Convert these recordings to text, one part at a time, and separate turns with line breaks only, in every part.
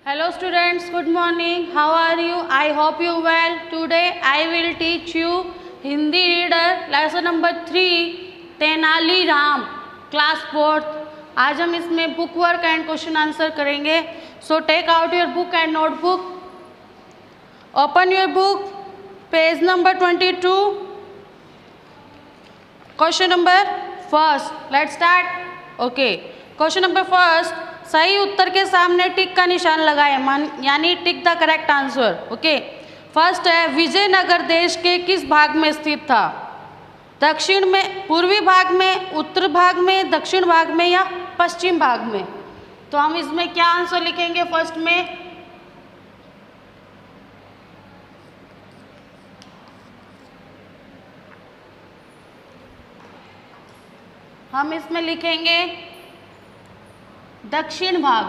Hello students, good morning. How are you? I hope you well. Today I will teach you Hindi reader lesson number 3 Tenali Ram class 4th. आज हम इसमें book work and question answer करेंगे. So take out your book and notebook. Open your book page number 22. Question number first. Let's start. Okay, question number first. सही उत्तर के सामने tick का निशान लगाएं, यानी tick the correct answer. Okay, first है विजयनगर देश के किस भाग में स्थित था? दक्षिण में, पूर्वी भाग में, उत्तर भाग में, दक्षिण भाग में या पश्चिम भाग में? तो हम इसमें क्या आंसर लिखेंगे? फर्स्ट में हम इसमें लिखेंगे दक्षिण भाग.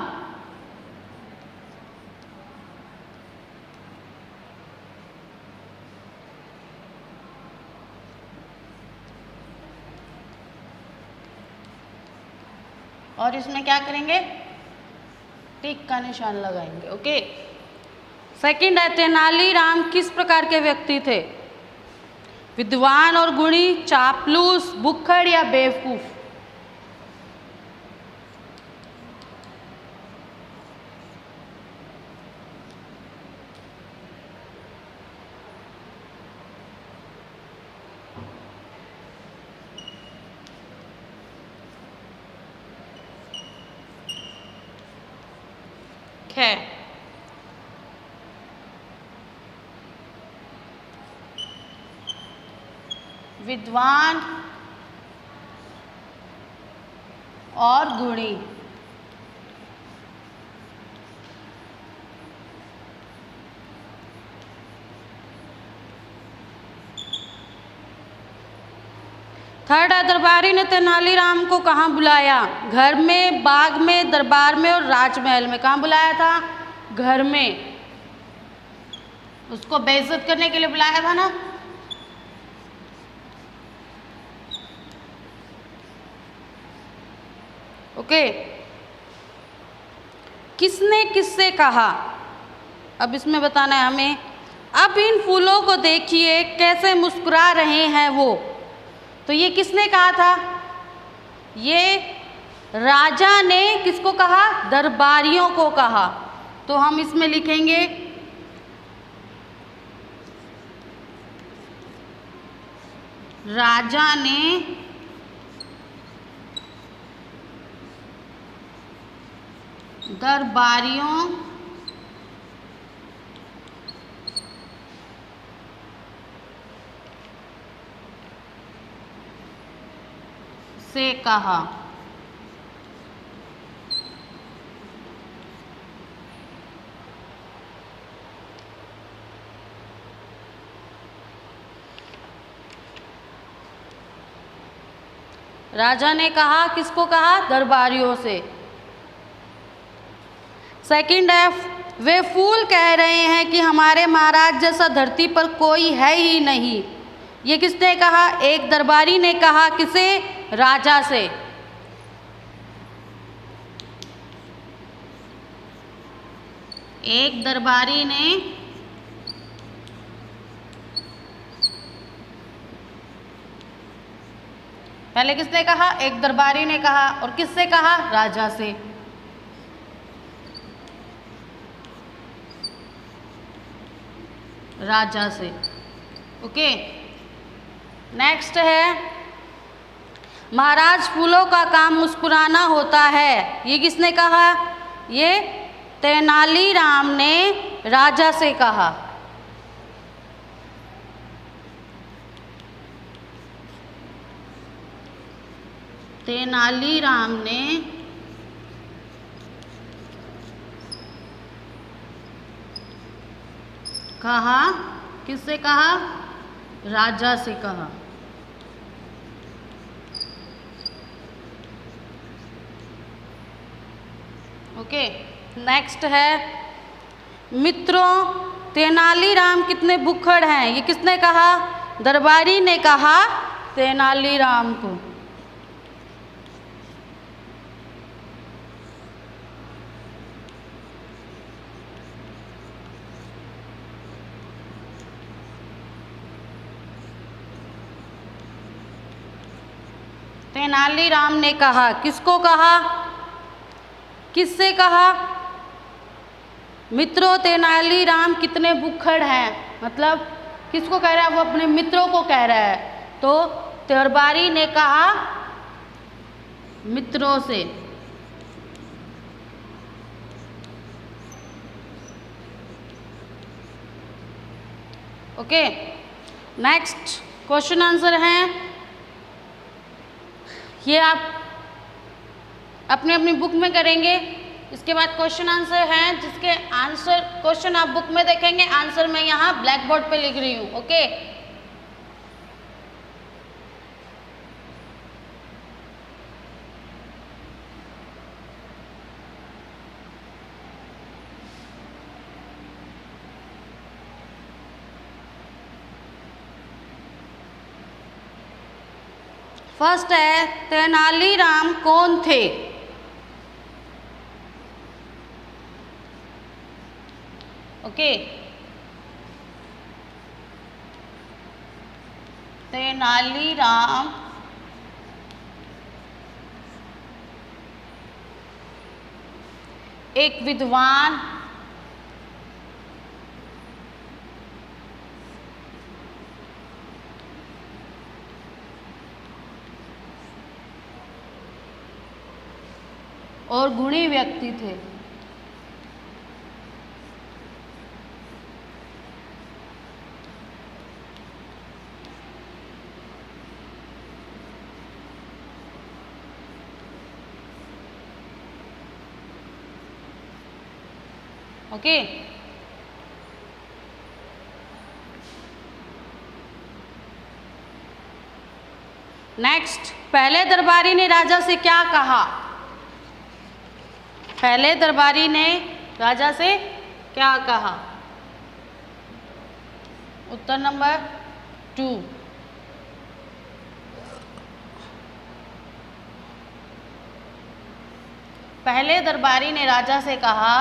और इसमें क्या करेंगे? टिक का निशान लगाएंगे. ओके, सेकंड है तेनालीराम किस प्रकार के व्यक्ति थे? विद्वान और गुणी, चापलूस, बुक्खड़ या बेवकूफ? है विद्वान और गुणी. थर्ड है दरबारी ने तेनालीराम को कहाँ बुलाया? घर में, बाग में, दरबार में और राजमहल में. कहाँ बुलाया था? घर में. उसको बेइज्जत करने के लिए बुलाया था ना. ओके, किसने किससे कहा? अब इसमें बताना है हमें. अब इन फूलों को देखिए कैसे मुस्कुरा रहे हैं वो. तो ये किसने कहा था? ये राजा ने किसको कहा? दरबारियों को कहा. तो हम इसमें लिखेंगे राजा ने दरबारियों से कहा. राजा ने कहा, किसको कहा? दरबारियों से. सेकंड है वे फूल कह रहे हैं कि हमारे महाराज जैसा धरती पर कोई है ही नहीं. ये किसने कहा? एक दरबारी ने कहा. किसे? राजा से. एक दरबारी ने पहले किसने कहा? एक दरबारी ने कहा. और किससे कहा? राजा से. राजा से. ओके, नेक्स्ट है महाराज फूलों का काम मुस्कुराना होता है. ये किसने कहा? ये तेनालीराम ने राजा से कहा. तेनालीराम ने कहा. किससे कहा? राजा से कहा. ओके, नेक्स्ट है मित्रों तेनालीराम कितने भुक्खड़ हैं. ये किसने कहा? दरबारी ने कहा तेनालीराम को. तेनालीराम ने कहा। किसको कहा? किससे कहा? मित्रों, तेनालीराम कितने भुक्खड़ हैं, मतलब किसको कह रहा है? वो अपने मित्रों को कह रहा है। तो दरबारी ने कहा मित्रों से। ओके, नेक्स्ट क्वेश्चन आंसर हैं, ये आप अपनी अपनी बुक में करेंगे। इसके बाद क्वेश्चन आंसर हैं, जिसके आंसर क्वेश्चन आप बुक में देखेंगे, आंसर मैं यहाँ ब्लैक बोर्ड पे लिख रही हूँ। ओके, फर्स्ट है, तेनालीराम कौन थे? ओके, तेनालीराम एक विद्वान और गुणी व्यक्ति थे। ओके, नेक्स्ट, पहले दरबारी ने राजा से क्या कहा? पहले दरबारी ने राजा से क्या कहा? उत्तर नंबर 2। पहले दरबारी ने राजा से कहा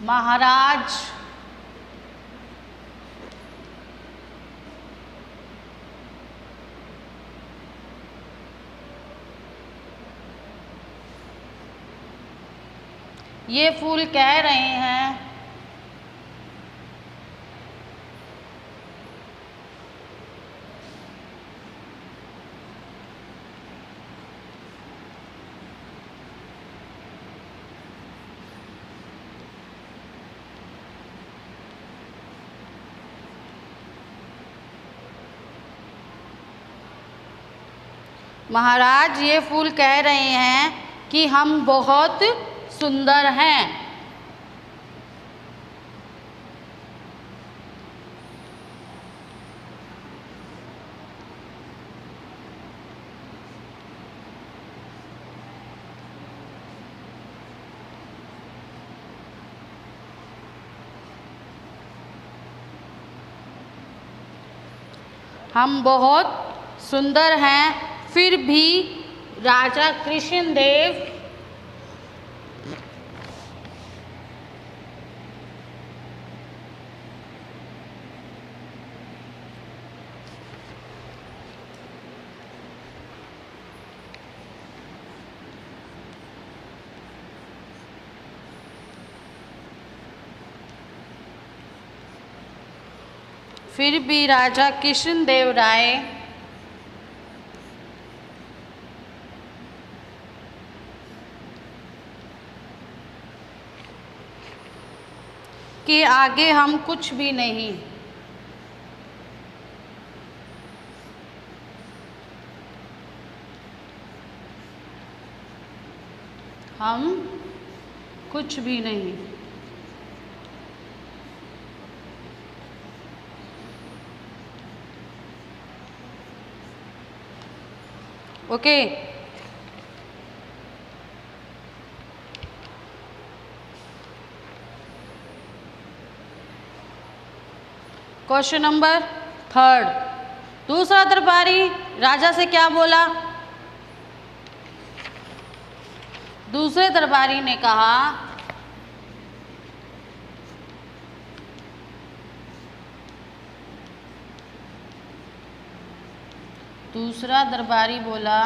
महाराज, ये फूल कह रहे हैं महाराज, ये फूल कह रहे हैं कि हम बहुत सुंदर हैं। हम बहुत सुंदर हैं। फिर भी राजा कृष्णदेव कृष्णदेव राय के आगे हम कुछ भी नहीं। हम कुछ भी नहीं। ओके, क्वेश्चन नंबर थर्ड, दूसरा दरबारी राजा से क्या बोला? दूसरे दरबारी ने कहा दूसरा दरबारी बोला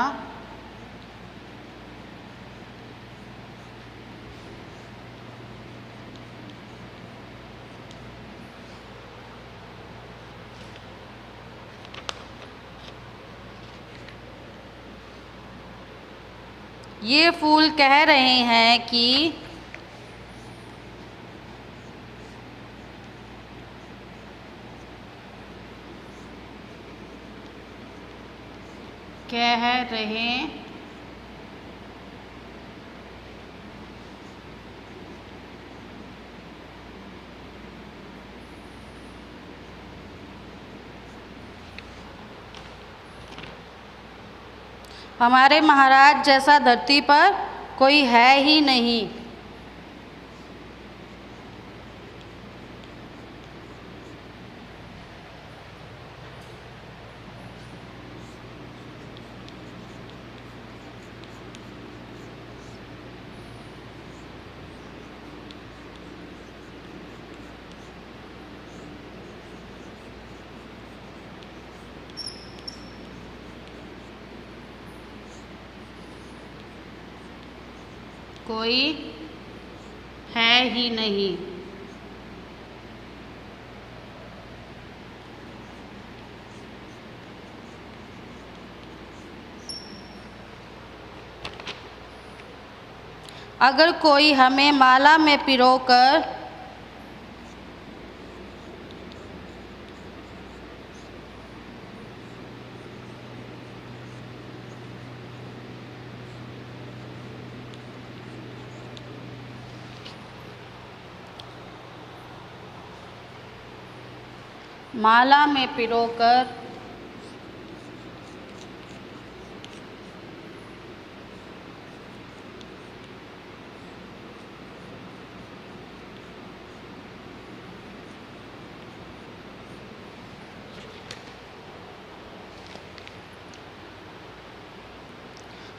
ये फूल कह रहे हैं कि हमारे महाराज जैसा धरती पर कोई है ही नहीं। कोई है ही नहीं। अगर कोई हमें माला में पिरोकर माला में पिरोकर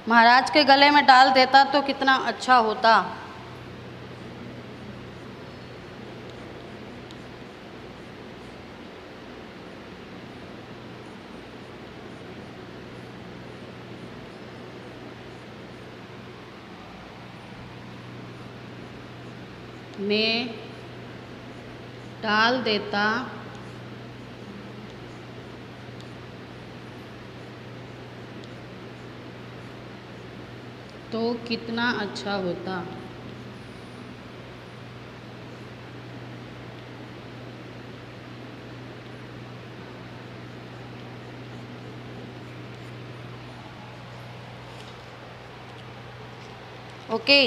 महाराज के गले में डाल देता तो कितना अच्छा होता। में डाल देता तो कितना अच्छा होता। Okay,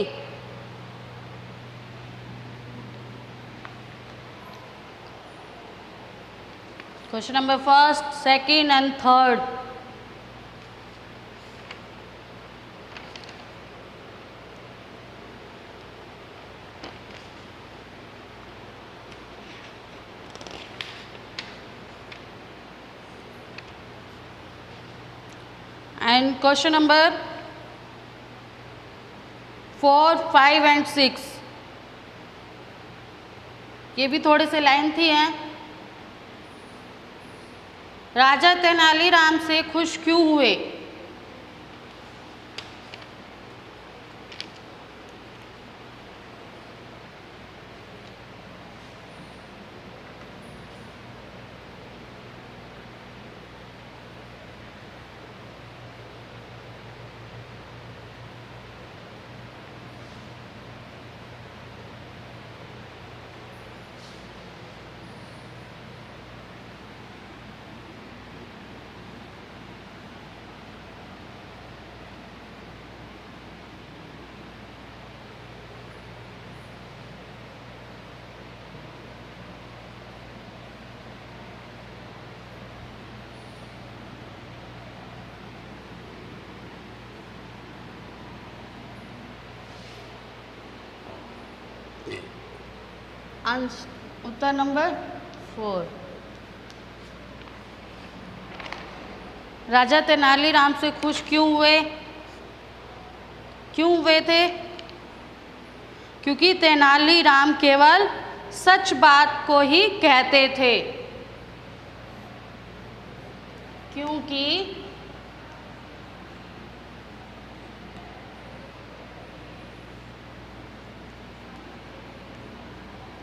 question number first, second and third. And question number 4, 5 and 6, ये भी थोड़े से लेंथी हैं। राजा तेनालीराम से खुश क्यों हुए? उत्तर नंबर 4। राजा तेनालीराम से खुश क्यों हुए? क्यों हुए थे? क्योंकि तेनालीराम केवल सच बात को ही कहते थे। क्योंकि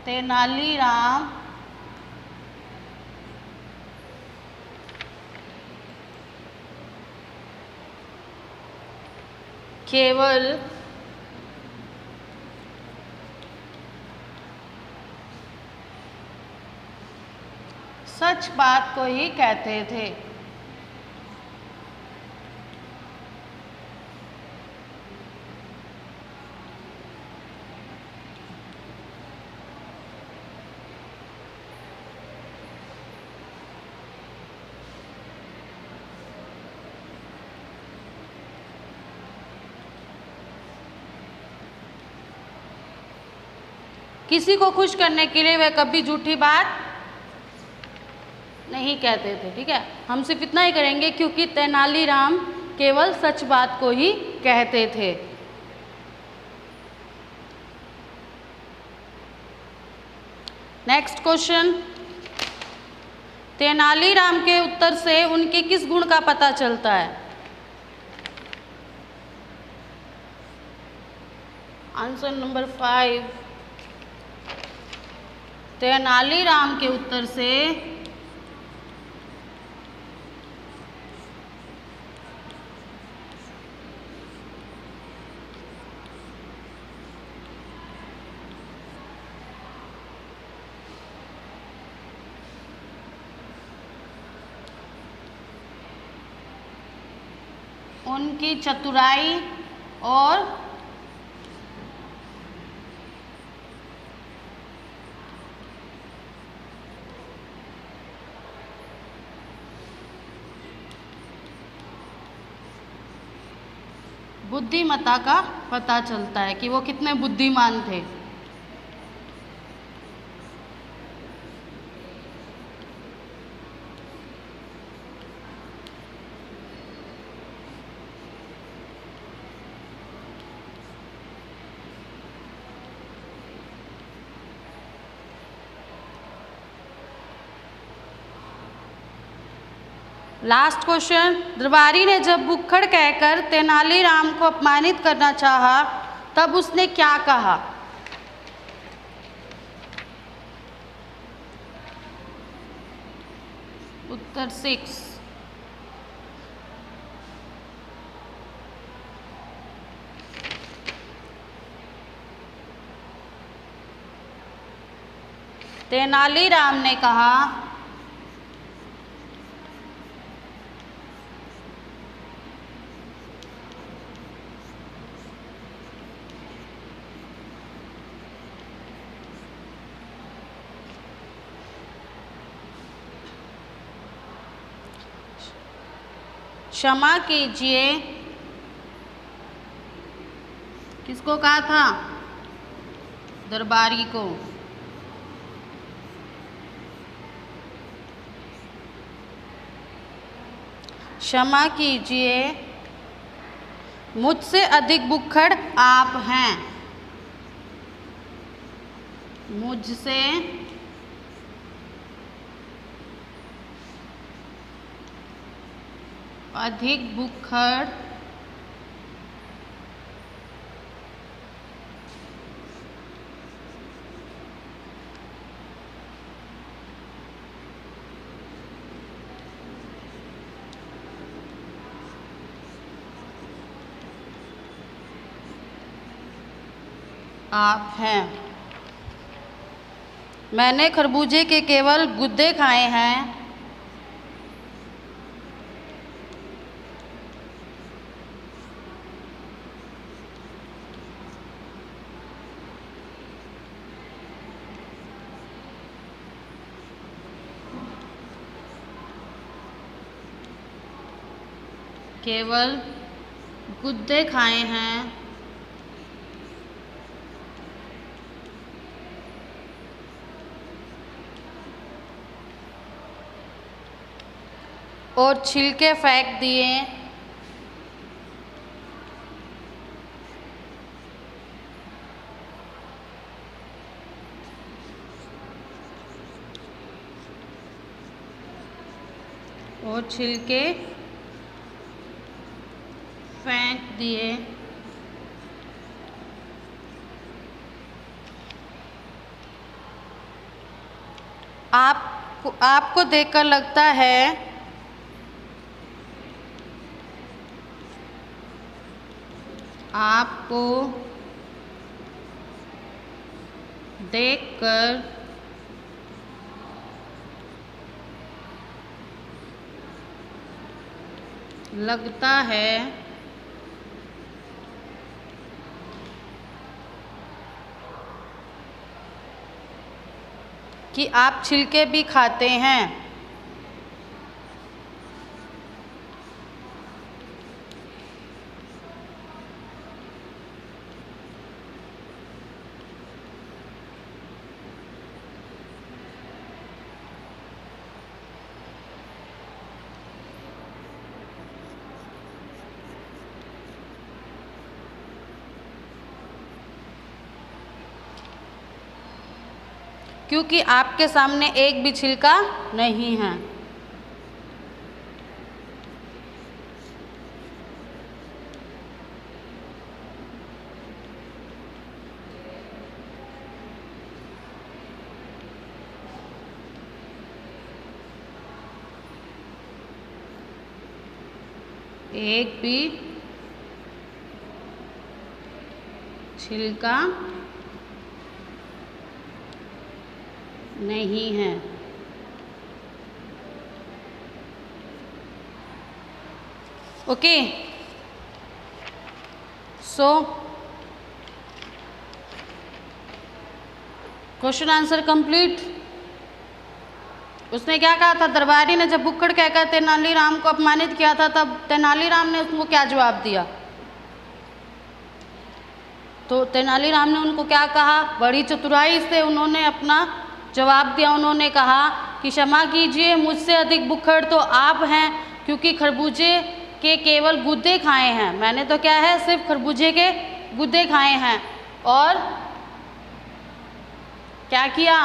तेनालीराम केवल सच बात को ही कहते थे। किसी को खुश करने के लिए वे कभी झूठी बात नहीं कहते थे। ठीक है, हम सिर्फ इतना ही करेंगे, क्योंकि तेनालीराम केवल सच बात को ही कहते थे। नेक्स्ट क्वेश्चन, तेनालीराम के उत्तर से उनके किस गुण का पता चलता है? आंसर नंबर 5, तेनालीराम के उत्तर से उनकी चतुराई और बुद्धिमत्ता का पता चलता है कि वो कितने बुद्धिमान थे। लास्ट क्वेश्चन, दरबारी ने जब भुक्खड़ कहकर तेनालीराम को अपमानित करना चाहा तब उसने क्या कहा? उत्तर 6, तेनालीराम ने कहा, क्षमा कीजिए। किसको कहा था? दरबारी को। क्षमा कीजिए, मुझसे अधिक भुक्खड़ आप हैं। मुझसे अधिक भुक्खड़ आप हैं। मैंने खरबूजे के केवल गुद्दे खाए हैं। केवल गुद्दे खाए हैं। और छिलके फेंक दिए। और छिलके फेंक दिए। आपको देखकर लगता है आपको देखकर लगता है कि आप छिलके भी खाते हैं। क्योंकि आपके सामने एक भी छिलका नहीं है। एक भी छिलका नहीं है। Okay, so question answer complete. उसने क्या कहा था, दरबारी ने जब बुक्कड़ कहकर तेनालीराम को अपमानित किया था, तब तेनालीराम ने उसको क्या जवाब दिया? तो तेनालीराम ने उनको क्या कहा? बड़ी चतुराई से उन्होंने अपना जवाब दिया। उन्होंने कहा कि क्षमा कीजिए, मुझसे अधिक बुक्कड़ तो आप हैं, क्योंकि खरबूजे के केवल गुद्दे खाए हैं। मैंने तो क्या है, सिर्फ खरबूजे के गुद्दे खाए हैं। और क्या किया?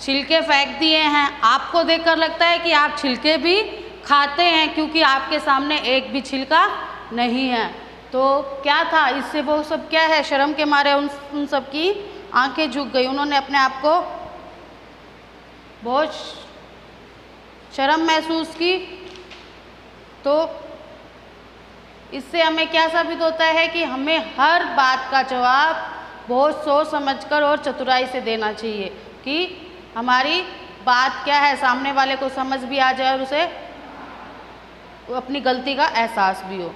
छिलके फेंक दिए हैं। आपको देखकर लगता है कि आप छिलके भी खाते हैं, क्योंकि आपके सामने एक भी छिलका नहीं है। तो क्या था इससे? वो सब क्या है, शर्म के मारे उन सब की आंखें झुक गई। उन्होंने अपने आप को बहुत शर्म महसूस की। तो इससे हमें क्या साबित होता है कि हमें हर बात का जवाब बहुत सोच समझकर और चतुराई से देना चाहिए, कि हमारी बात क्या है, सामने वाले को समझ भी आ जाए और उसे अपनी गलती का एहसास भी हो।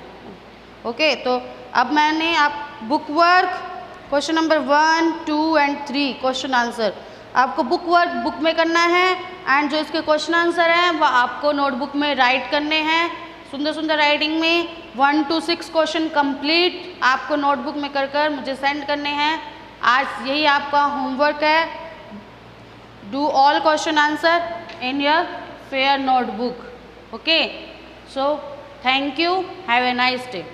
ओके, तो अब मैंने आप book work question number 1, 2 and 3 question answer आपको बुक वर्क बुक में करना है, एंड जो इसके क्वेश्चन आंसर हैं वह आपको नोटबुक में राइट करने हैं, सुंदर सुंदर राइटिंग में। 1 to 6 क्वेश्चन कंप्लीट आपको नोटबुक में कर मुझे सेंड करने हैं। आज यही आपका होमवर्क है। Do all question answer in your fair notebook. Okay, so thank you, have a nice day.